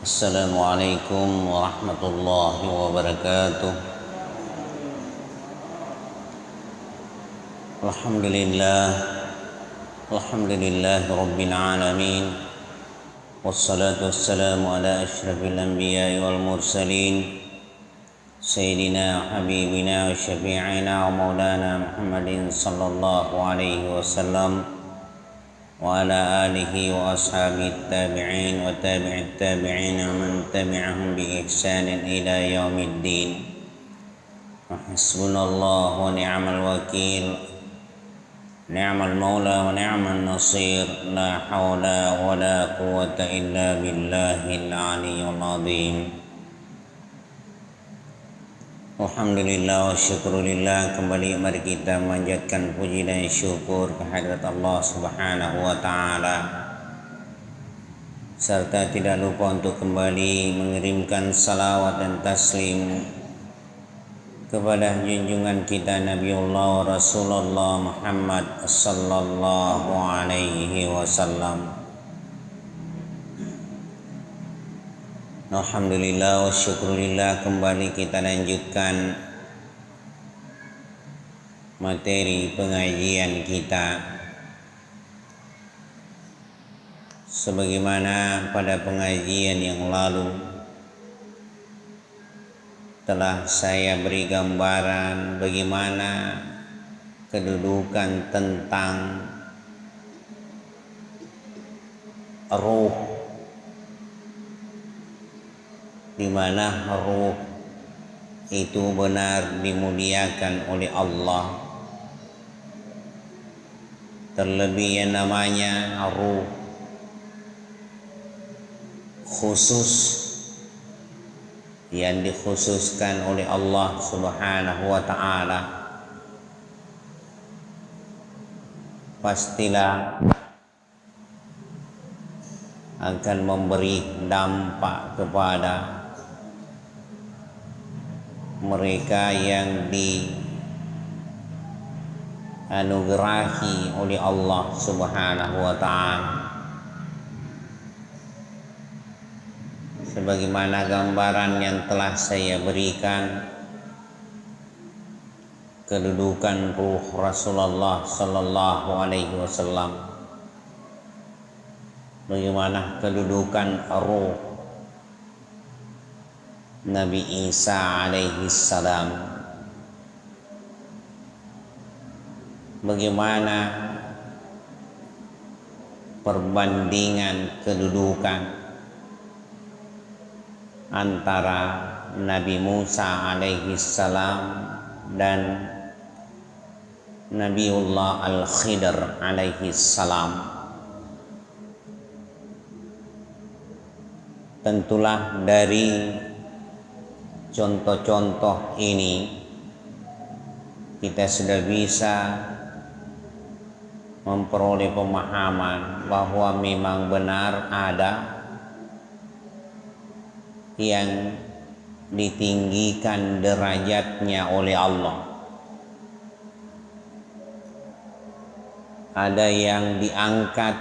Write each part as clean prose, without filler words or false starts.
Assalamualaikum warahmatullahi wabarakatuh. Alhamdulillah, alhamdulillahi rabbil alamin. Wassalatu wassalamu ala asyrafil anbiya'i wal mursalin Sayyidina habibina wa syafi'ina wa maulana Muhammadin sallallahu alaihi wasallam wa ala alihi wa ashabihi tabi'in wa tabi'it tabi'in wa man tabi'ahum bi ihsanin ila yaumiddin. Hasbunallahu wa ni'mal wakil, ni'mal maula wa ni'mal nasir, la hawla wa la quwwata illa billahil aliyyil azim. Alhamdulillah wa syukurillah, kembali mari kita memanjatkan puji dan syukur kehadirat Allah Subhanahu wa taala, serta tidak lupa untuk kembali mengirimkan salawat dan taslim kepada junjungan kita Nabiullah Rasulullah Muhammad sallallahu alaihi wasallam. Alhamdulillah wa syukurillah, kembali kita lanjutkan materi pengajian kita sebagaimana pada pengajian yang lalu telah saya beri gambaran bagaimana kedudukan tentang ruh, di mana ruh itu benar dimuliakan oleh Allah. Terlebih yang namanya ruh khusus yang dikhususkan oleh Allah Subhanahu wa ta'ala, pastilah akan memberi dampak kepada mereka yang dianugerahi oleh Allah Subhanahu wa ta'ala. Sebagaimana gambaran yang telah saya berikan, kedudukan ruh Rasulullah sallallahu alaihi wasallam, bagaimana kedudukan ruh Nabi Isa alaihi salam, bagaimana perbandingan kedudukan antara Nabi Musa alaihi salam dan Nabiullah Al-Khidr alaihi salam. Tentulah dari contoh-contoh ini kita sudah bisa memperoleh pemahaman bahwa memang benar ada yang ditinggikan derajatnya oleh Allah, ada yang diangkat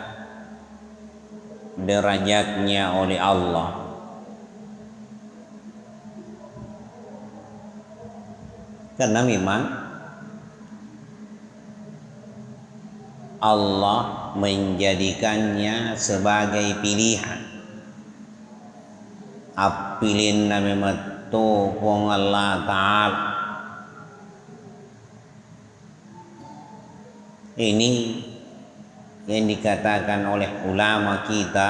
derajatnya oleh Allah. Karena memang Allah menjadikannya sebagai pilihan. Apilin na mematu kung Allah Ta'ala. Ini yang dikatakan oleh ulama kita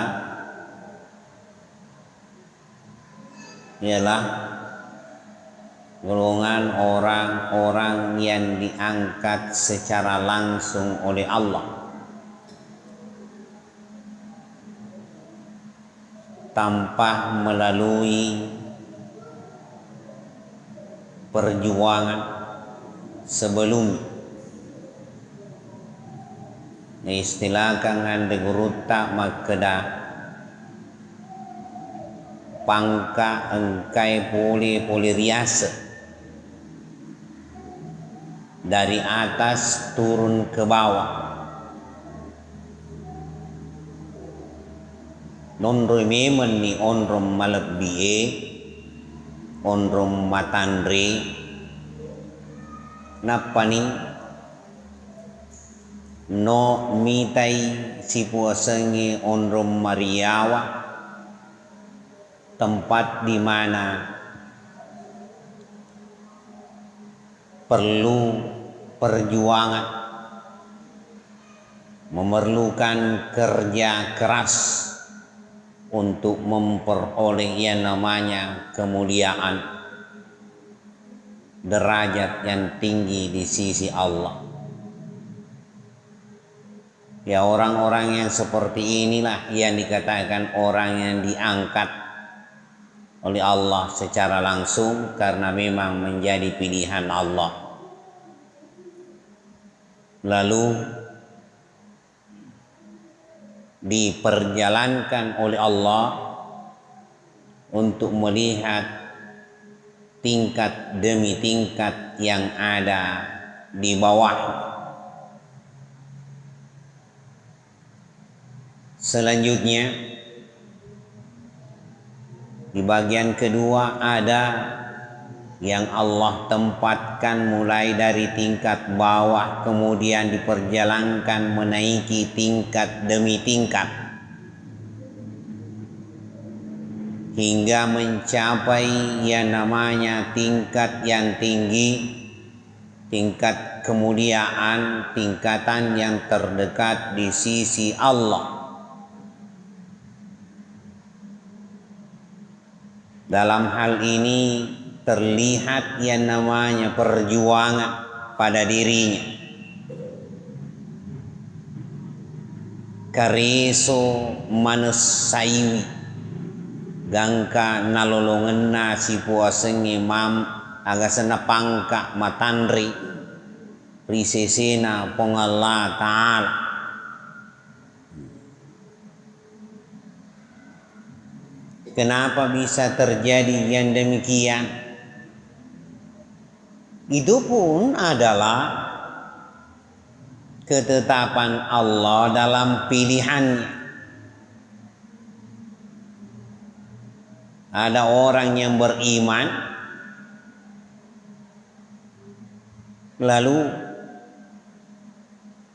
ialah golongan orang-orang yang diangkat secara langsung oleh Allah, tanpa melalui perjuangan sebelum istilahkan ande gurutta makeda pangka engkai poli riasa, dari atas turun ke bawah. nonroi memen ni onrom malebie onrom matandre napani no mitai si puasengi onrom mariawa tempat di mana perlu perjuangan, memerlukan kerja keras untuk memperoleh yang namanya kemuliaan, derajat yang tinggi di sisi Allah. Ya, orang-orang yang seperti inilah yang dikatakan orang yang diangkat oleh Allah secara langsung karena memang menjadi pilihan Allah. Lalu diperjalankan oleh Allah untuk melihat tingkat demi tingkat yang ada di bawah. Selanjutnya di bagian kedua ada yang Allah tempatkan mulai dari tingkat bawah kemudian diperjalankan menaiki tingkat demi tingkat hingga mencapai yang namanya tingkat yang tinggi, tingkat kemuliaan, tingkatan yang terdekat di sisi Allah. Dalam hal ini terlihat yang namanya perjuangan pada dirinya. Kareso manusaiwi gangka nalolongenna si puasengi mam agasana pangka matandri prisesena pongalla ta'ala. Kenapa bisa terjadi yang demikian? Itu pun adalah ketetapan Allah dalam pilihannya. Ada orang yang beriman, lalu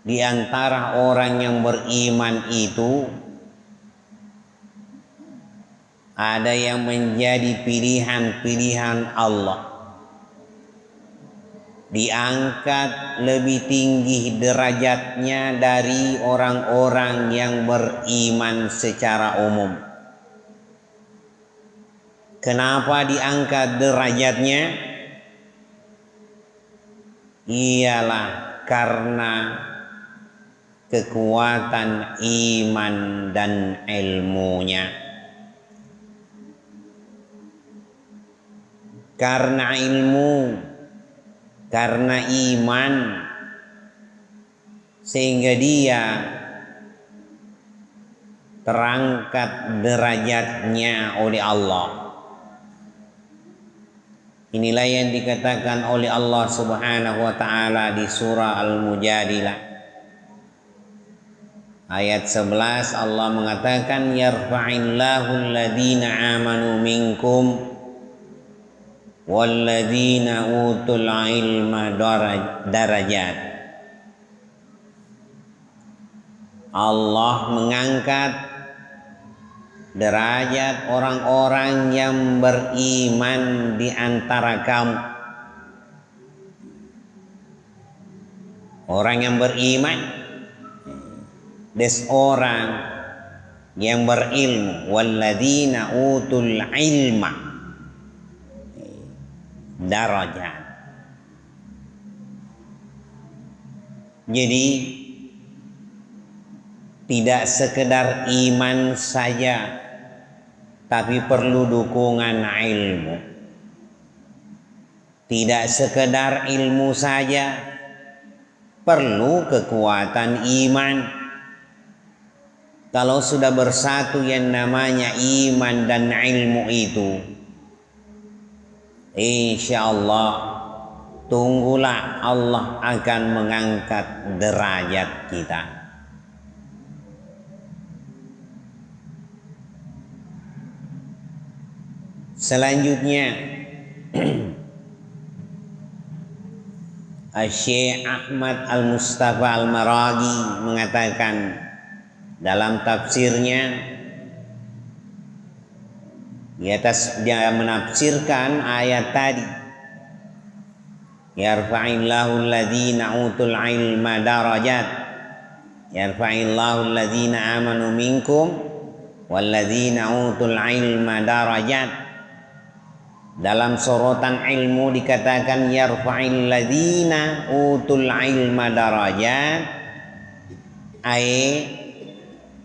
di antara orang yang beriman itu ada yang menjadi pilihan-pilihan Allah, diangkat lebih tinggi derajatnya dari orang-orang yang beriman secara umum. Kenapa diangkat derajatnya? Ialah karena kekuatan iman dan ilmunya. Karena ilmu, karena iman, sehingga dia terangkat derajatnya oleh Allah. Inilah yang dikatakan oleh Allah Subhanahu wa taala di surah Al-Mujadilah ayat 11. Allah mengatakan yarfa'illahu alladhina amanu minkum walladzina utul ilma darajat. Allah mengangkat derajat orang-orang yang beriman di antara kamu. Orang yang beriman des orang yang berilmu, walladzina utul ilma darajat. Jadi tidak sekedar iman saja, tapi perlu dukungan ilmu. Tidak sekedar ilmu saja, perlu kekuatan iman. Kalau sudah bersatu yang namanya iman dan ilmu itu, insya Allah tunggulah Allah akan mengangkat derajat kita. Selanjutnya Syekh Ahmad Al-Mustafa Al-Maraghi mengatakan dalam tafsirnya, dia menafsirkan ayat tadi, yarfa'illahu alladhina utul ilma darajat, yarfa'illahu alladhina amanu minkum walladhina utul ilma darajat. Dalam sorotan ilmu dikatakan yarfa'il ladzina utul ilma darajat, ay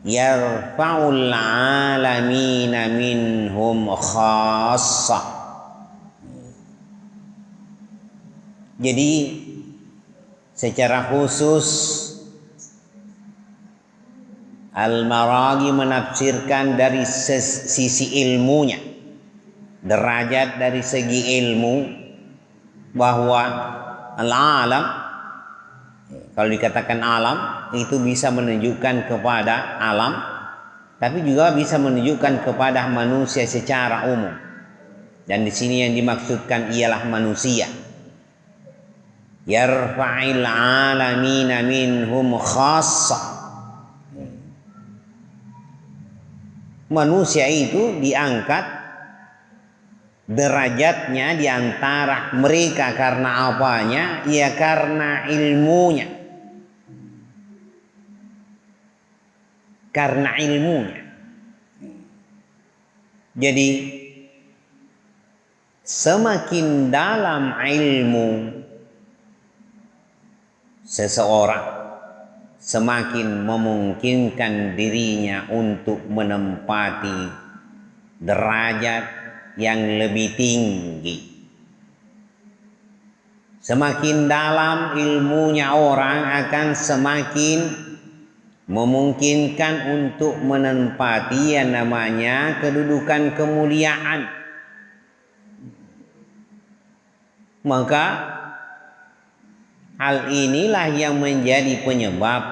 yarfa'ul alamina minhum khassah. Jadi secara khusus Al-Maraghi menafsirkan dari sisi ilmunya, derajat dari segi ilmu, bahwa al-alam, kalau dikatakan alam itu bisa menunjukkan kepada alam, tapi juga bisa menunjukkan kepada manusia secara umum. Dan di sini yang dimaksudkan ialah manusia. Yarfa'il alamina minhum khassah. Manusia itu diangkat derajatnya di antara mereka karena apanya? Ya karena ilmunya. Karena ilmunya. Jadi semakin dalam ilmu seseorang, semakin memungkinkan dirinya untuk menempati derajat yang lebih tinggi. Semakin dalam ilmunya orang akan semakin memungkinkan untuk menempati yang namanya kedudukan kemuliaan. Maka hal inilah yang menjadi penyebab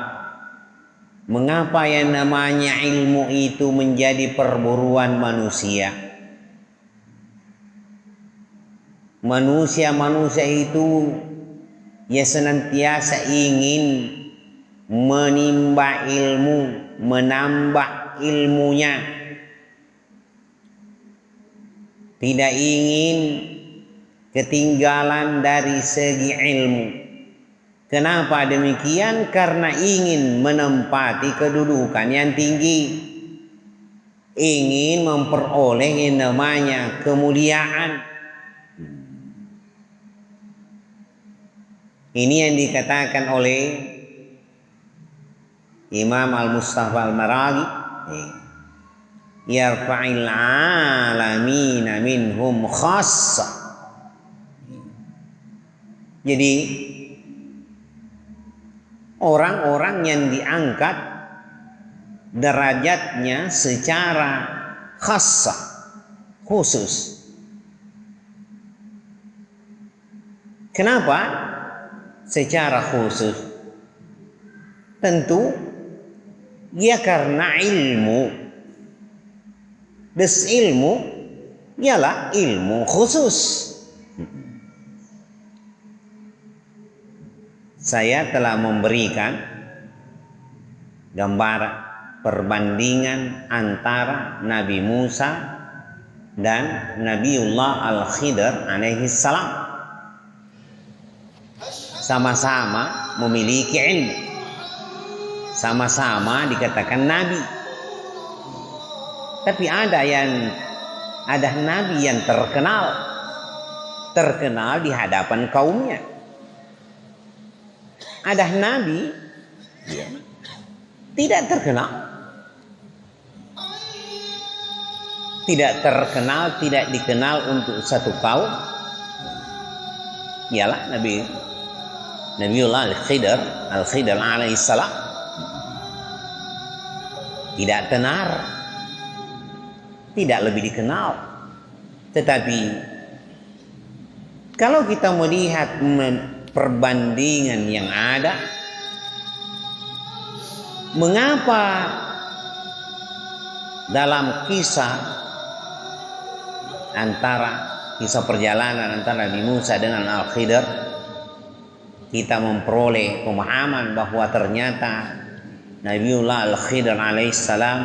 mengapa yang namanya ilmu itu menjadi perburuan manusia. Manusia itu ya senantiasa ingin menimba ilmu, menambah ilmunya. Tidak ingin ketinggalan dari segi ilmu. Kenapa demikian? Karena ingin menempati kedudukan yang tinggi, ingin memperoleh yang namanya kemuliaan. Ini yang dikatakan oleh Imam Al-Mustafa Al-Maraghi, yarfa'il alamina minhum khassah. Jadi orang-orang yang diangkat derajatnya secara khassah, khusus. Kenapa? Secara khusus, tentu ya karena ilmu. Des ilmu ialah ilmu khusus. Saya telah memberikan gambaran perbandingan antara Nabi Musa dan Nabiullah Al-Khidr alaihi salam. Sama-sama memiliki ilmu, sama-sama dikatakan nabi. Tapi ada nabi yang terkenal di hadapan kaumnya. Ada nabi tidak terkenal, tidak dikenal untuk satu kaum. Ialah Nabiullah Al-Khidr alaihissalam. Tidak tenar, tidak lebih dikenal. Tetapi kalau kita melihat perbandingan yang ada, mengapa dalam kisah antara kisah perjalanan antara Nabi Musa dengan Al-Khidr, kita memperoleh pemahaman bahwa ternyata Nabiullah Al-Khidr alaihissalam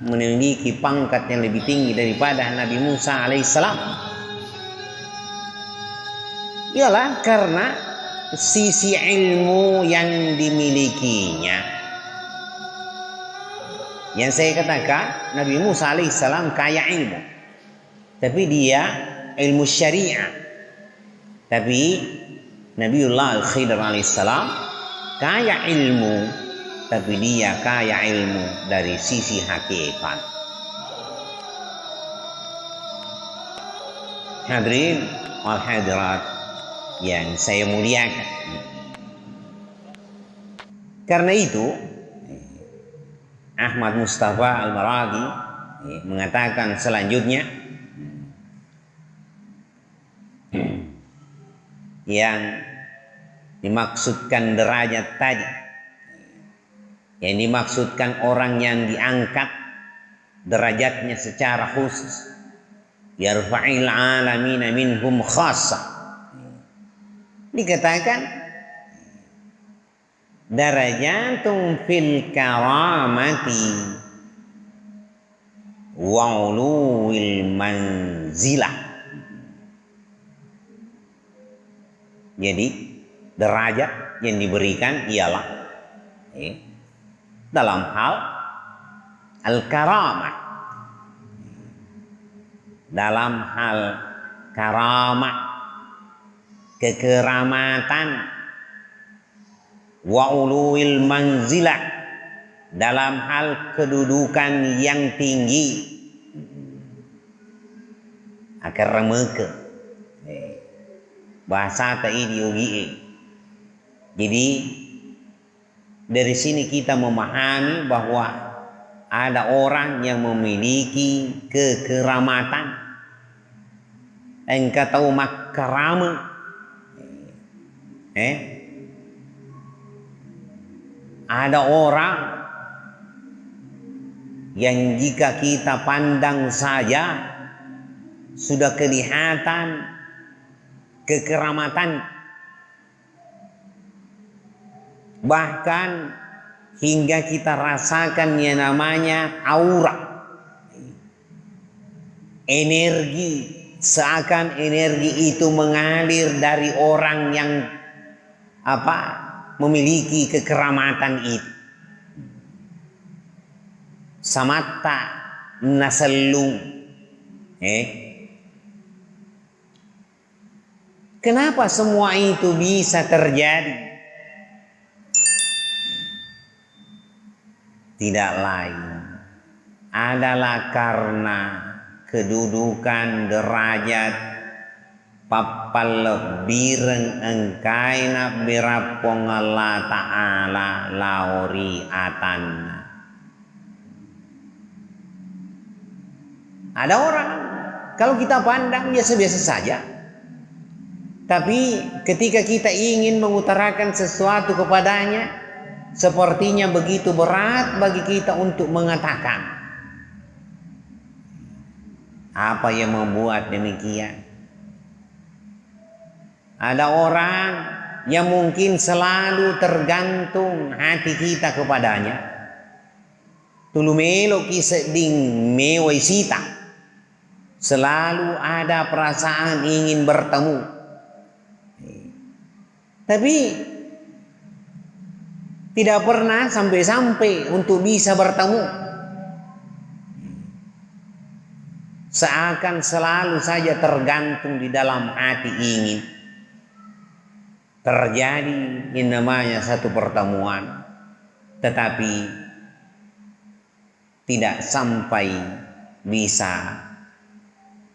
memiliki pangkat yang lebih tinggi daripada Nabi Musa alaihissalam. Ialah karena sisi ilmu yang dimilikinya. Yang saya katakan, Nabi Musa alaihissalam kaya ilmu, tapi dia ilmu syariah. Tapi Nabiullah Al-Khidr alaihissalam kaya ilmu, tapi dia kaya ilmu dari sisi hakikat. Hadirin wal hadirat yang saya muliakan. Karena itu Ahmad Mustafa Al-Maraghi mengatakan selanjutnya, yang dimaksudkan derajat tadi, yang dimaksudkan orang yang diangkat derajatnya secara khusus, yarfa'il alamina minhum khassa, dikatakan darajatun fil karamati wa uluwil manzilah. Jadi derajat yang diberikan ialah dalam hal al-karamah, dalam hal karamah, kekeramatan, wa uluwil manzilah, dalam hal kedudukan yang tinggi, akar remeke bahasa ideologi. Jadi dari sini kita memahami bahwa ada orang yang memiliki kekeramatan. Engkau tahu makrama? Ada orang yang jika kita pandang saja sudah kelihatan kekeramatan, bahkan hingga kita rasakan yang namanya aura, energi, seakan energi itu mengalir dari orang yang memiliki kekeramatan itu. Samatta nasallu. Kenapa semua itu bisa terjadi? Tidak lain adalah karena kedudukan derajat papal bireng engkaina birapong Allah Ta'ala lauri atanna. Ada orang kalau kita pandang biasa-biasa saja, tapi ketika kita ingin mengutarakan sesuatu kepadanya, sepertinya begitu berat bagi kita untuk mengatakan. Apa yang membuat demikian? Ada orang yang mungkin selalu tergantung hati kita kepadanya. Tulumelo kisah ding mewaisita. Selalu ada perasaan ingin bertemu. Tapi tidak pernah sampai-sampai untuk bisa bertemu. Seakan selalu saja tergantung di dalam hati ingin terjadi yang namanya satu pertemuan, tetapi tidak sampai bisa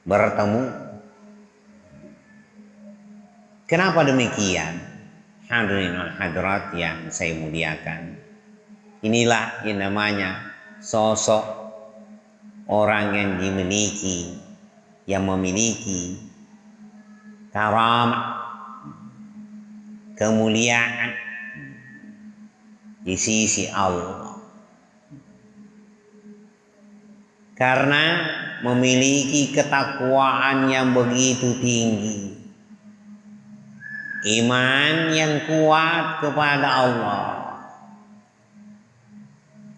bertemu. Kenapa demikian? Hadirin wal hadirat yang saya muliakan, inilah yang namanya sosok orang yang memiliki karamah, kemuliaan di sisi Allah. Karena memiliki ketakwaan yang begitu tinggi, iman yang kuat kepada Allah,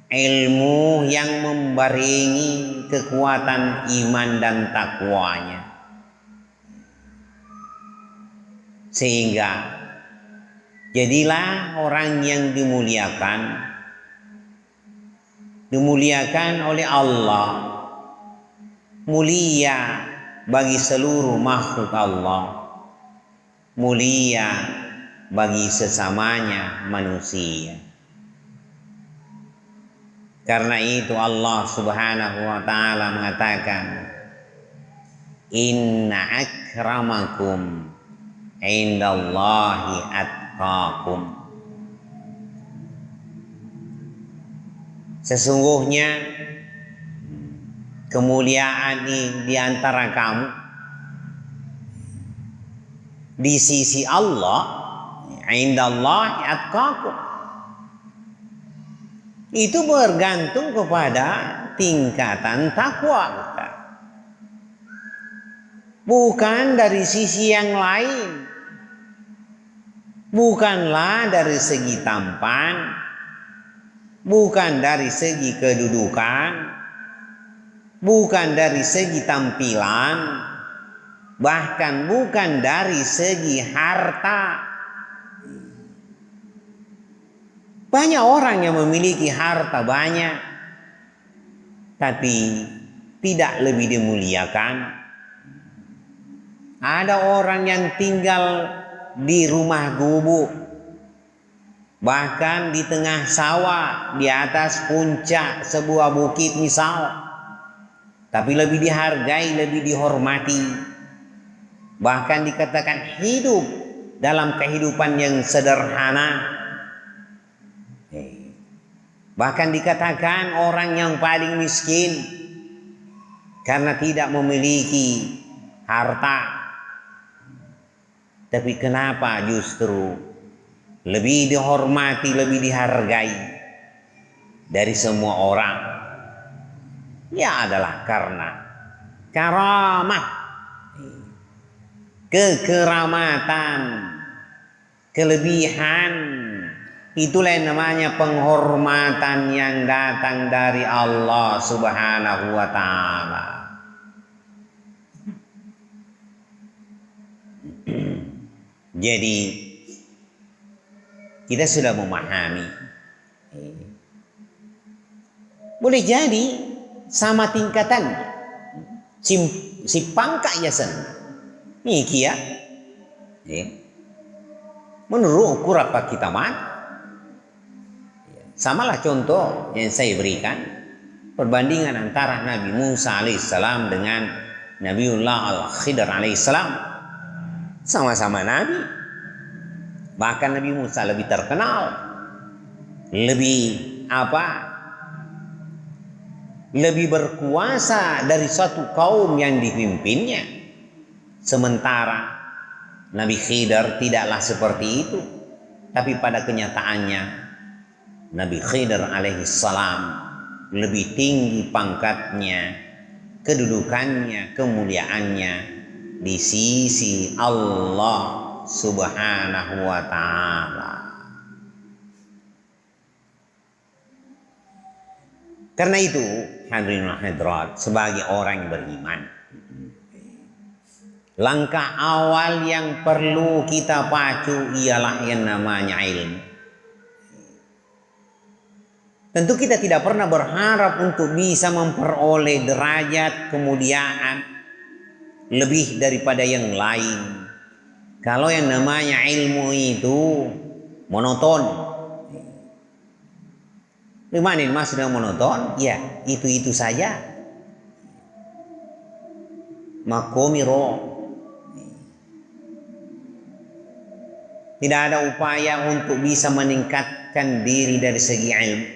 ilmu yang membarengi kekuatan iman dan takwanya, sehingga jadilah orang yang dimuliakan oleh Allah, mulia bagi seluruh makhluk Allah, mulia bagi sesamanya manusia. Karena itu Allah Subhanahu wa taala mengatakan, inna akramakum indallahi atqakum. Sesungguhnya kemuliaan di antara kamu di sisi Allah, indallahi atqakum, itu bergantung kepada tingkatan takwa, bukan dari sisi yang lain. Bukanlah dari segi tampan, bukan dari segi kedudukan, bukan dari segi tampilan, bahkan bukan dari segi harta. Banyak orang yang memiliki harta banyak, tapi tidak lebih dimuliakan. Ada orang yang tinggal di rumah gubuk, bahkan di tengah sawah, di atas puncak sebuah bukit misal, tapi lebih dihargai, lebih dihormati, bahkan dikatakan hidup dalam kehidupan yang sederhana, bahkan dikatakan orang yang paling miskin karena tidak memiliki harta. Tapi kenapa justru lebih dihormati, lebih dihargai dari semua orang? Ya adalah karena karamah, kekeramatan, kelebihan. Itulah yang namanya penghormatan yang datang dari Allah Subhanahu wa taala. Jadi kita sudah memahami, boleh jadi sama tingkatan si pangkat yasan ini kia, menurut ukur apa kita man, samalah contoh yang saya berikan, perbandingan antara Nabi Musa alaihissalam dengan Nabiullah Al-Khidr alaihissalam. Sama-sama Nabi, bahkan Nabi Musa lebih terkenal, lebih berkuasa dari suatu kaum yang dipimpinnya. Sementara Nabi Khidr tidaklah seperti itu, tapi pada kenyataannya Nabi Khidr alaihissalam lebih tinggi pangkatnya, kedudukannya, kemuliaannya di sisi Allah Subhanahu wa taala. Karena itu, hadirin hadirat, sebagai orang yang beriman, langkah awal yang perlu kita pacu ialah yang namanya ilmu. Tentu kita tidak pernah berharap untuk bisa memperoleh derajat kemuliaan lebih daripada yang lain kalau yang namanya ilmu itu monoton. Gimana ini maksudnya monoton? Ya, itu saja. Makomiro. Tidak ada upaya untuk bisa meningkatkan diri dari segi ilmu.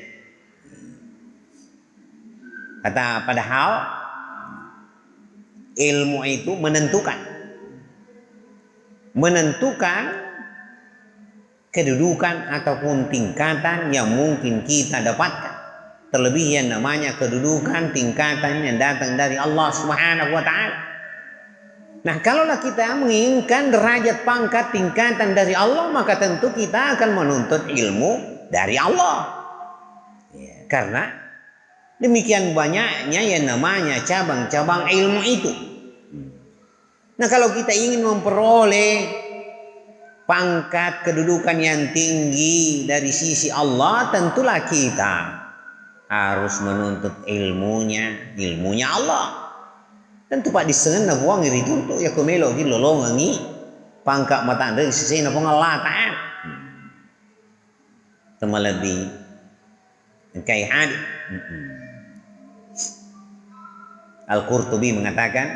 Padahal ilmu itu menentukan kedudukan ataupun tingkatan yang mungkin kita dapatkan. terlebih yang namanya kedudukan tingkatan yang datang dari Allah Subhanahu wa taala. Nah, kalaulah kita menginginkan derajat pangkat tingkatan dari Allah, maka tentu kita akan menuntut ilmu dari Allah. Ya, karena demikian banyaknya yang namanya cabang-cabang ilmu itu. Nah, kalau kita ingin memperoleh pangkat kedudukan yang tinggi dari sisi Allah, tentulah kita harus menuntut ilmunya Allah. Tentu pak disengen na buang iri tuntut ya kumelo ki lolongangi pangkat mata anda sisi na pengalatan. Temalabi kai had. Al-Qurtubi mengatakan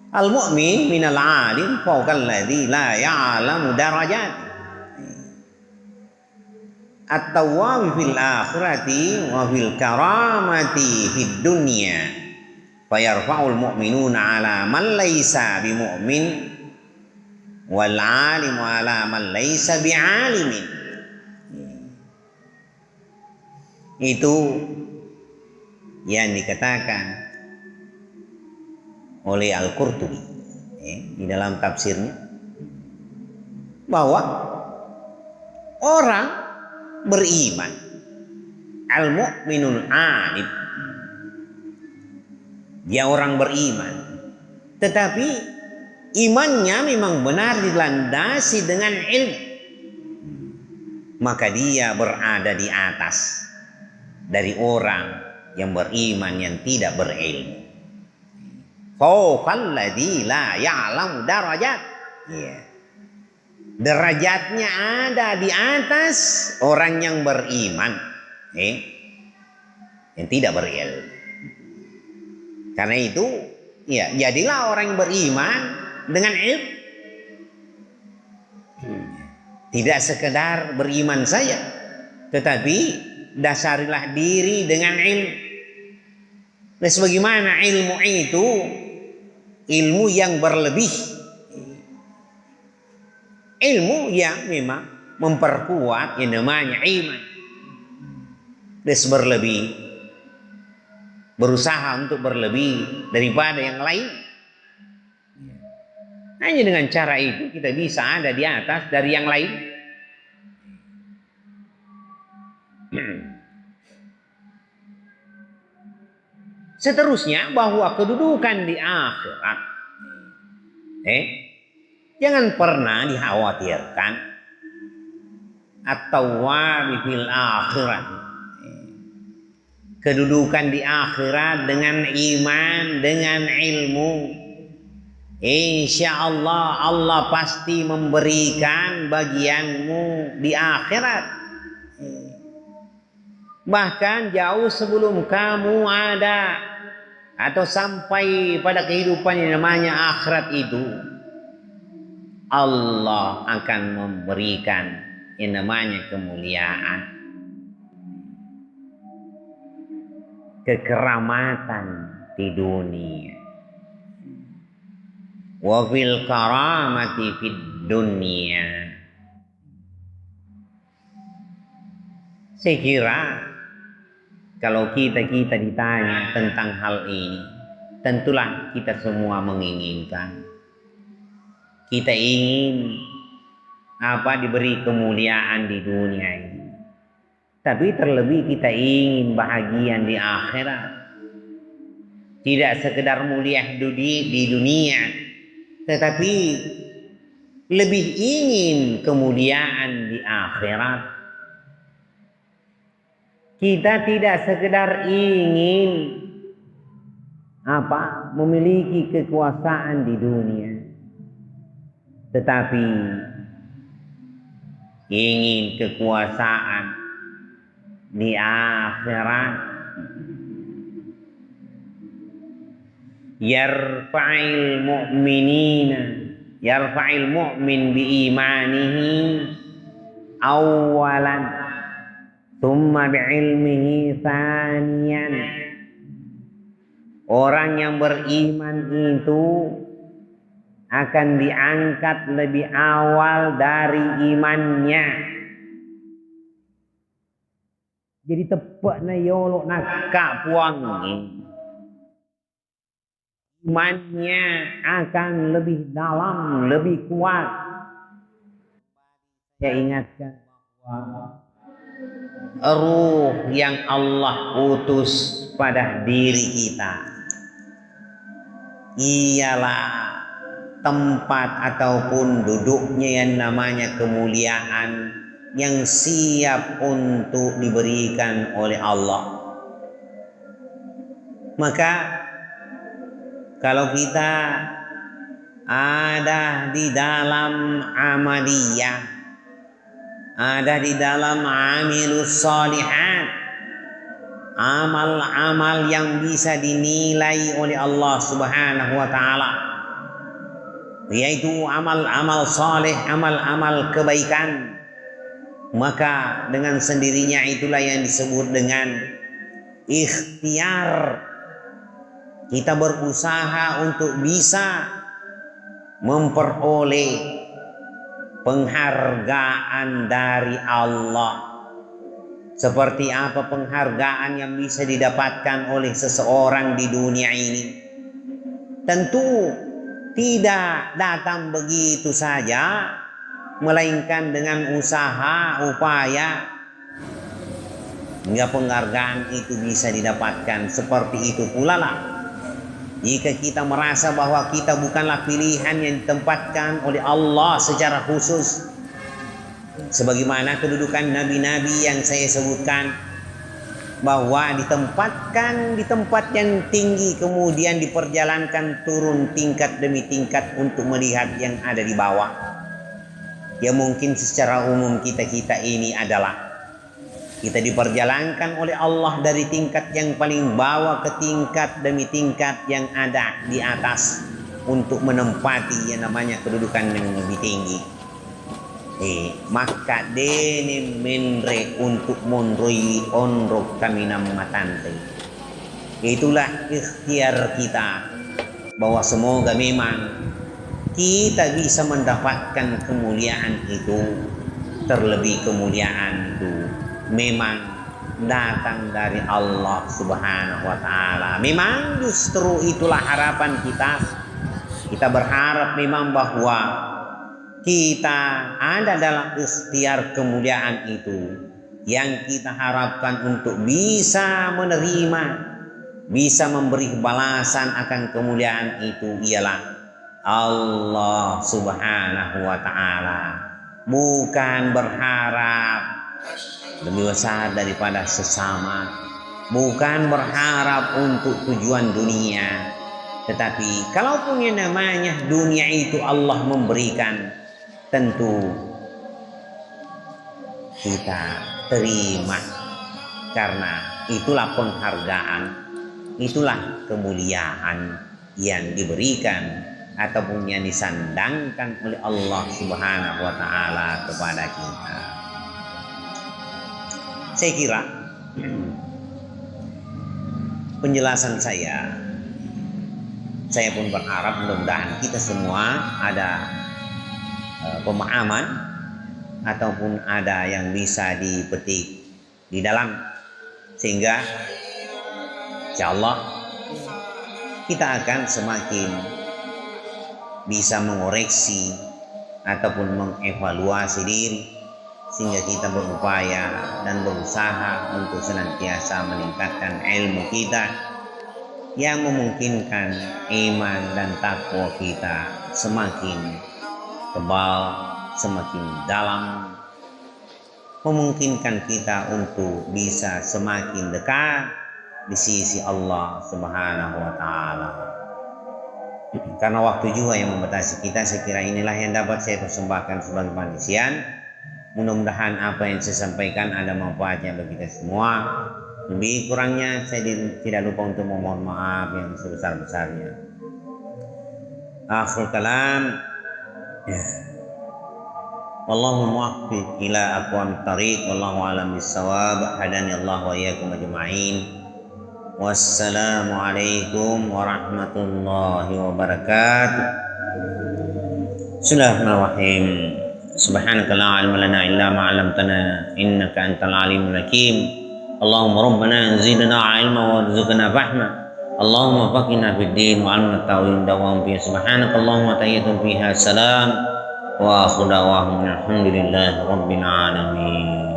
al-mu'min minal alim fawqa alladhi la ya'lamu darajat. At-tawwabi fil akhirati wa fil karamati fid dunya fayarfa'ul mu'minuna ala man laysa bimu'min wal alimu ala man laysa bi'alimin. Itu yang dikatakan oleh Al-Qurtubi di dalam tafsirnya, bahwa orang beriman, al-mu'minul alim, dia orang beriman, tetapi imannya memang benar dilandasi dengan ilmu, maka dia berada di atas dari orang yang beriman yang tidak berilmu. Fawqalladzi la ya'lamu darajat. Yeah. Derajatnya ada di atas orang yang beriman, yang tidak berilmu. Karena itu, ya jadilah orang yang beriman dengan ilmu. Tidak sekedar beriman saja, tetapi dasarilah diri dengan ilmu. Dan sebagaimana ilmu itu ilmu yang berlebih, ilmu yang memang memperkuat yang namanya iman. Des berlebih, berusaha untuk berlebih daripada yang lain. Hanya dengan cara itu kita bisa ada di atas dari yang lain. Seterusnya, bahwa kedudukan di akhirat jangan pernah dikhawatirkan. At-tawwabi fil akhirat, kedudukan di akhirat dengan iman, dengan ilmu, insya Allah Allah pasti memberikan bagianmu di akhirat. Bahkan jauh sebelum kamu ada atau sampai pada kehidupan yang namanya akhirat itu, Allah akan memberikan yang namanya kemuliaan, kekeramatan di dunia. Wa fil karamati fid dunya. Saya kira kalau kita ditanya tentang hal ini, tentulah kita semua menginginkan. Kita ingin diberi kemuliaan di dunia ini. Tapi terlebih kita ingin bahagia di akhirat. Tidak sekedar mulia di dunia, tetapi lebih ingin kemuliaan di akhirat. Kita tidak sekedar ingin memiliki kekuasaan di dunia, tetapi ingin kekuasaan di akhirat. Yarfa'il mu'min bi imanihi awalan thumma bi ilmihi thaniyan. Orang yang beriman itu akan diangkat lebih awal dari imannya. Jadi tepat na yolok nakak puang imannya akan lebih dalam, lebih kuat. Saya ingatkan bahwa ruh yang Allah utus pada diri kita ialah tempat ataupun duduknya yang namanya kemuliaan yang siap untuk diberikan oleh Allah. Maka kalau kita ada di dalam amaliyah, ada di dalam amilus shalihat, amal-amal yang bisa dinilai oleh Allah Subhanahu wa taala, yaitu amal-amal saleh, amal-amal kebaikan, maka dengan sendirinya itulah yang disebut dengan ikhtiar. Kita berusaha untuk bisa memperoleh penghargaan dari Allah. Seperti apa penghargaan yang bisa didapatkan oleh seseorang di dunia ini? Tentu tidak datang begitu saja, melainkan dengan usaha, upaya, hingga penghargaan itu bisa didapatkan. Seperti itu pula lah jika kita merasa bahwa kita bukanlah pilihan yang ditempatkan oleh Allah secara khusus, sebagaimana kedudukan nabi-nabi yang saya sebutkan, bahwa ditempatkan di tempat yang tinggi, kemudian diperjalankan turun tingkat demi tingkat untuk melihat yang ada di bawah. Ya mungkin secara umum kita ini adalah kita diperjalankan oleh Allah dari tingkat yang paling bawah ke tingkat demi tingkat yang ada di atas untuk menempati yang namanya kedudukan yang lebih tinggi. Maka dene menre untuk monroi onrok kami matante. Itulah ikhtiar kita, bahwa semoga memang kita bisa mendapatkan kemuliaan itu. Terlebih kemuliaan itu memang datang dari Allah Subhanahu wa taala. Memang justru itulah harapan kita. Kita berharap memang bahwa kita ada dalam ikhtiar kemuliaan itu, yang kita harapkan untuk bisa menerima, bisa memberi balasan akan kemuliaan itu ialah Allah Subhanahu wa taala. Bukan berharap lebih besar daripada sesama, bukan berharap untuk tujuan dunia, tetapi kalaupun yang namanya dunia itu Allah memberikan, tentu kita terima, karena itulah penghargaan, itulah kemuliaan yang diberikan ataupun yang disandangkan oleh Allah Subhanahu wa taala kepada kita. Saya kira penjelasan saya pun berharap mudah-mudahan kita semua ada pemahaman ataupun ada yang bisa dipetik di dalam, sehingga insyaallah kita akan semakin bisa mengoreksi ataupun mengevaluasi diri, sehingga kita berupaya dan berusaha untuk senantiasa meningkatkan ilmu kita yang memungkinkan iman dan takwa kita semakin tebal, semakin dalam, memungkinkan kita untuk bisa semakin dekat di sisi Allah Subhanahu wa taala. Karena waktu juga yang membatasi kita, saya kira inilah yang dapat saya persembahkan sebagai pengisian. Mudah-mudahan apa yang saya sampaikan ada manfaatnya bagi kita semua. Lebih kurangnya saya tidak lupa untuk memohon maaf yang sebesar-besarnya. Akhir kalam, wallahu muwaffiq ila aqwamit thariq, wallahu a'lam bissawab. Hadani Allah wa iyyakum ajma'in. Wassalamualaikum warahmatullahi wabarakatuh. Bismillahirrahmanirrahim. Subhanaka la ilma lana illa ma 'allamtana innaka antal alimul hakim. اللهم ربنا زدنا علما وارزقنا فهما اللهم فقنا في الدين وعلمنا التأويل دوام فيه سبحانك اللهم وتحية فيها سلام وآخر دعواهم الحمد لله رب العالمين.